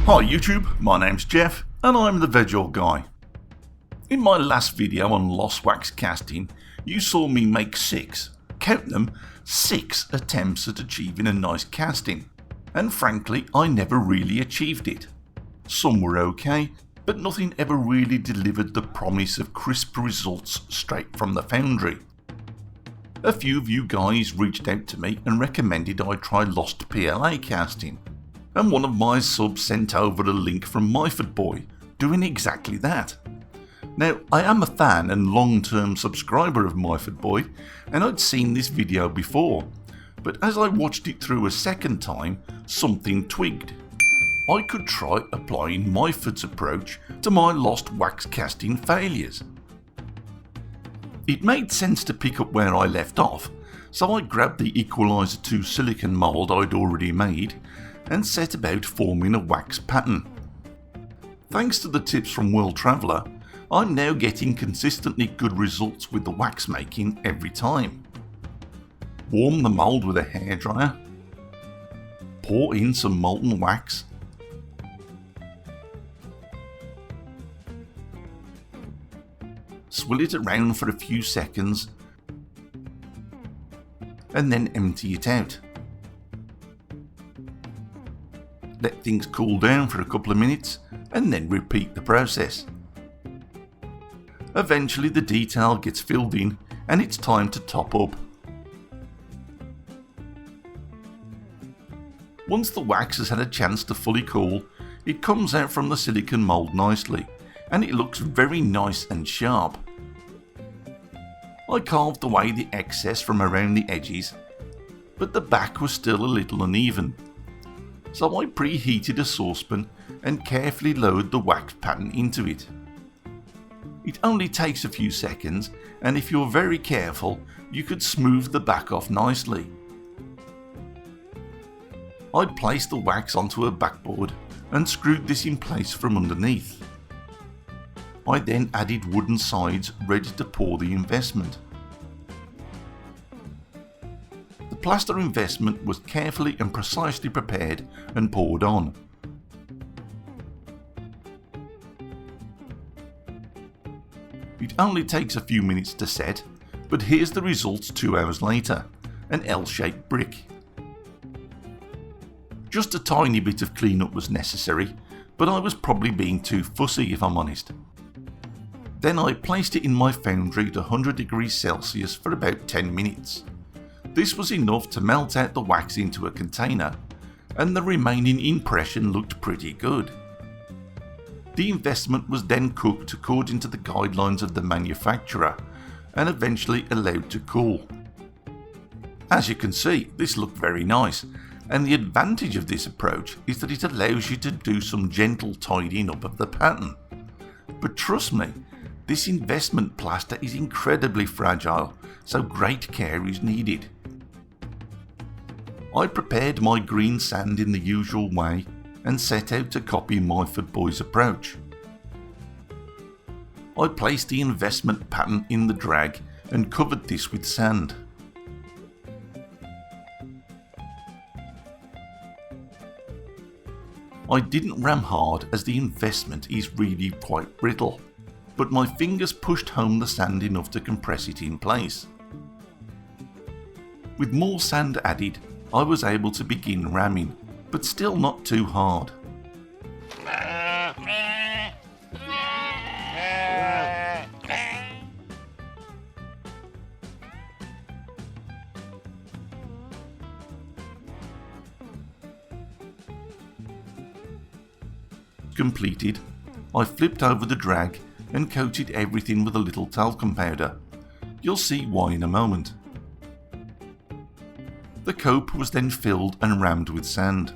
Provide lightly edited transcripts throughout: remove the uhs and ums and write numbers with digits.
Hi YouTube, my name's Jeff and I'm the Veg Oil Guy. In my last video on lost wax casting, you saw me make 6, count them, 6 attempts at achieving a nice casting, and frankly I never really achieved it. Some were okay, but nothing ever really delivered the promise of crisp results straight from the foundry. A few of you guys reached out to me and recommended I try lost PLA casting, and one of my subs sent over a link from Myfordboy doing exactly that. Now, I am a fan and long-term subscriber of Myfordboy, and I'd seen this video before, but as I watched it through a second time, something twigged. I could try applying Myford's approach to my lost wax casting failures. It made sense to pick up where I left off, so I grabbed the EQ2 silicon mould I'd already made and set about forming a wax pattern. Thanks to the tips from World Traveller, I'm now getting consistently good results with the wax making every time. Warm the mould with a hairdryer, pour in some molten wax, swill it around for a few seconds and then empty it out. Let things cool down for a couple of minutes and then repeat the process. Eventually the detail gets filled in and it's time to top up. Once the wax has had a chance to fully cool, it comes out from the silicone mould nicely and it looks very nice and sharp. I carved away the excess from around the edges, but the back was still a little uneven. So I preheated a saucepan and carefully lowered the wax pattern into it. It only takes a few seconds, and if you're very careful, you could smooth the back off nicely. I'd placed the wax onto a backboard and screwed this in place from underneath. I then added wooden sides ready to pour the investment. The plaster investment was carefully and precisely prepared and poured on. It only takes a few minutes to set, but here's the results 2 hours later, an L-shaped brick. Just a tiny bit of cleanup was necessary, but I was probably being too fussy if I'm honest. Then I placed it in my foundry at 100 degrees Celsius for about 10 minutes. This was enough to melt out the wax into a container, and the remaining impression looked pretty good. The investment was then cooked according to the guidelines of the manufacturer, and eventually allowed to cool. As you can see, this looked very nice, and the advantage of this approach is that it allows you to do some gentle tidying up of the pattern. But trust me, this investment plaster is incredibly fragile, so great care is needed. I prepared my Greensand in the usual way and set out to copy Myfordboy's approach. I placed the investment pattern in the drag and covered this with sand. I didn't ram hard as the investment is really quite brittle, but my fingers pushed home the sand enough to compress it in place. With more sand added, I was able to begin ramming, but still not too hard. Completed, I flipped over the drag and coated everything with a little talcum powder. You'll see why in a moment. The cope was then filled and rammed with sand.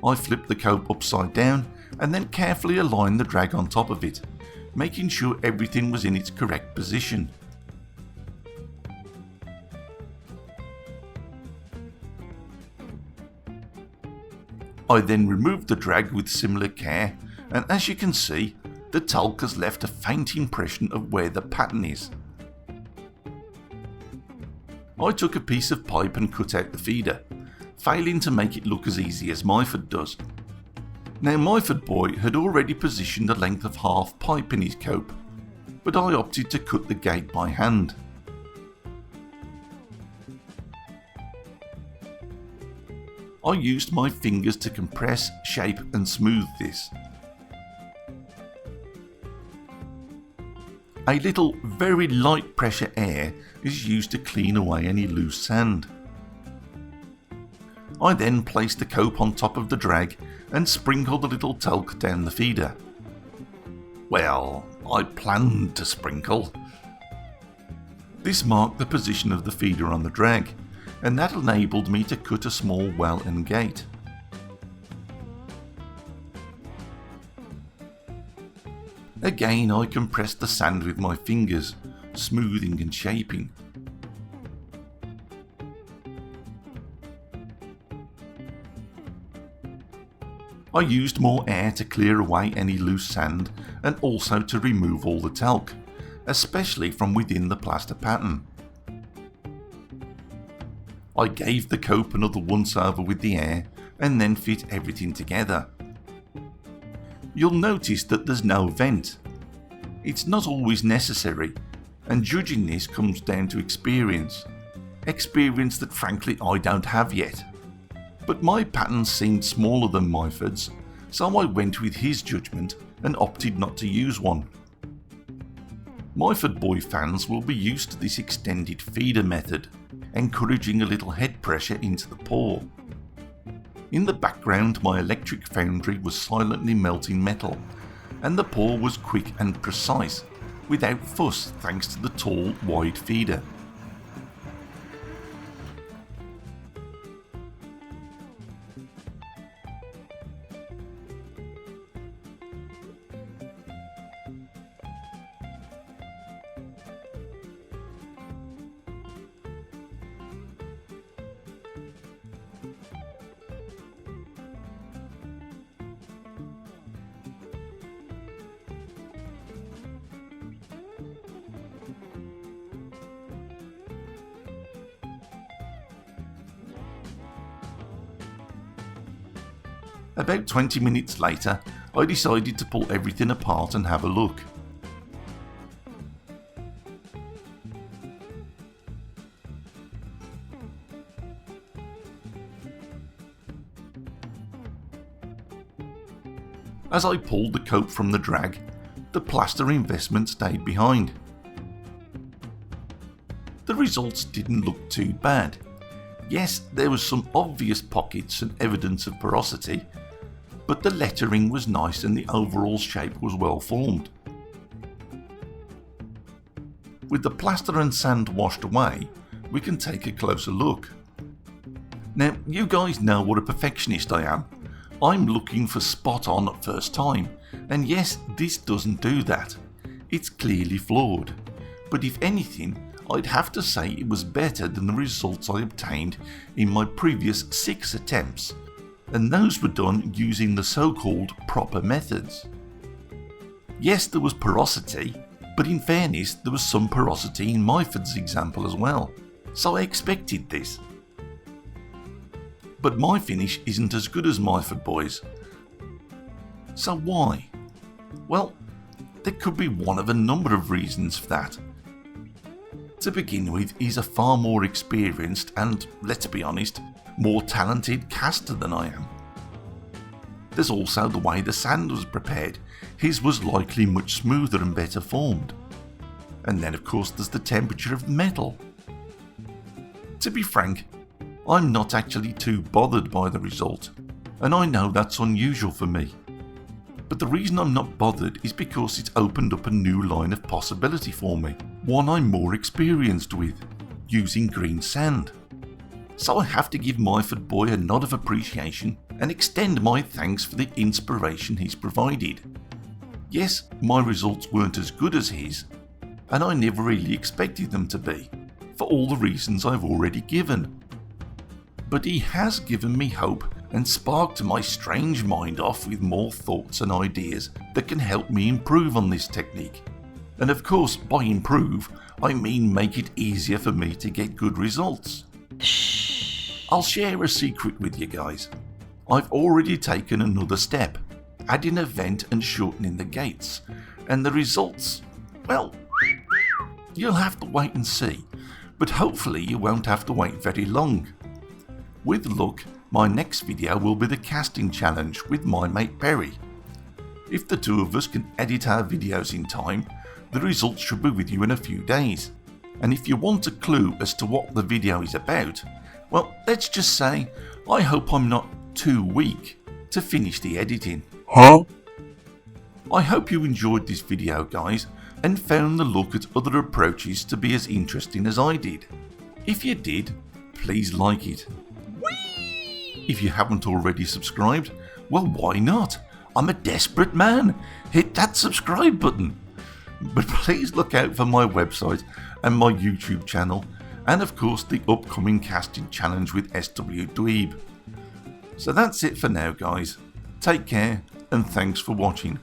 I flipped the cope upside down and then carefully aligned the drag on top of it, making sure everything was in its correct position. I then removed the drag with similar care, and as you can see, the talc has left a faint impression of where the pattern is. I took a piece of pipe and cut out the feeder, failing to make it look as easy as Myford does. Now Myfordboy had already positioned a length of half pipe in his cope, but I opted to cut the gate by hand. I used my fingers to compress, shape and smooth this. A little very light pressure air is used to clean away any loose sand. I then placed the cope on top of the drag and sprinkled a little talc down the feeder. Well, I planned to sprinkle. This marked the position of the feeder on the drag, and that enabled me to cut a small well and gate. Again, I compressed the sand with my fingers, smoothing and shaping. I used more air to clear away any loose sand and also to remove all the talc, especially from within the plaster pattern. I gave the cope another once over with the air and then fit everything together. You'll notice that there's no vent. It's not always necessary, and judging this comes down to experience that frankly I don't have yet. But my pattern seemed smaller than Myford's, so I went with his judgment and opted not to use one. Myfordboy fans will be used to this extended feeder method, encouraging a little head pressure into the pour. In the background, my electric foundry was silently melting metal, and the pour was quick and precise, without fuss thanks to the tall, wide feeder. About 20 minutes later, I decided to pull everything apart and have a look. As I pulled the cope from the drag, the plaster investment stayed behind. The results didn't look too bad. Yes, there was some obvious pockets and evidence of porosity, but the lettering was nice and the overall shape was well formed. With the plaster and sand washed away, we can take a closer look. Now, you guys know what a perfectionist I am. I'm looking for spot on at first time, and yes, this doesn't do that. It's clearly flawed, but if anything, I'd have to say it was better than the results I obtained in my previous 6 attempts, and those were done using the so-called proper methods. Yes, there was porosity, but in fairness there was some porosity in Myford's example as well, so I expected this. But my finish isn't as good as Myfordboy's. So why? Well, there could be one of a number of reasons for that. To begin with, he's a far more experienced and, let's be honest, more talented caster than I am. There's also the way the sand was prepared. His was likely much smoother and better formed. And then of course there's the temperature of metal. To be frank, I'm not actually too bothered by the result, and I know that's unusual for me. But the reason I'm not bothered is because it's opened up a new line of possibility for me, one I'm more experienced with, using Greensand. So I have to give Myfordboy a nod of appreciation and extend my thanks for the inspiration he's provided. Yes, my results weren't as good as his, and I never really expected them to be, for all the reasons I've already given. But he has given me hope and sparked my strange mind off with more thoughts and ideas that can help me improve on this technique. And of course, by improve, I mean make it easier for me to get good results. I'll share a secret with you guys. I've already taken another step, adding a vent and shortening the gates, and the results, well, you'll have to wait and see, but hopefully you won't have to wait very long. With luck, my next video will be the casting challenge with my mate Perry. If the two of us can edit our videos in time, the results should be with you in a few days. And if you want a clue as to what the video is about, well, let's just say, I hope I'm not too weak to finish the editing. Huh? I hope you enjoyed this video, guys, and found the look at other approaches to be as interesting as I did. If you did, please like it. If you haven't already subscribed, well, why not? I'm a desperate man. Hit that subscribe button. But please look out for my website and my YouTube channel, and of course the upcoming casting challenge with SW Dweeb. So that's it for now, guys. Take care and thanks for watching.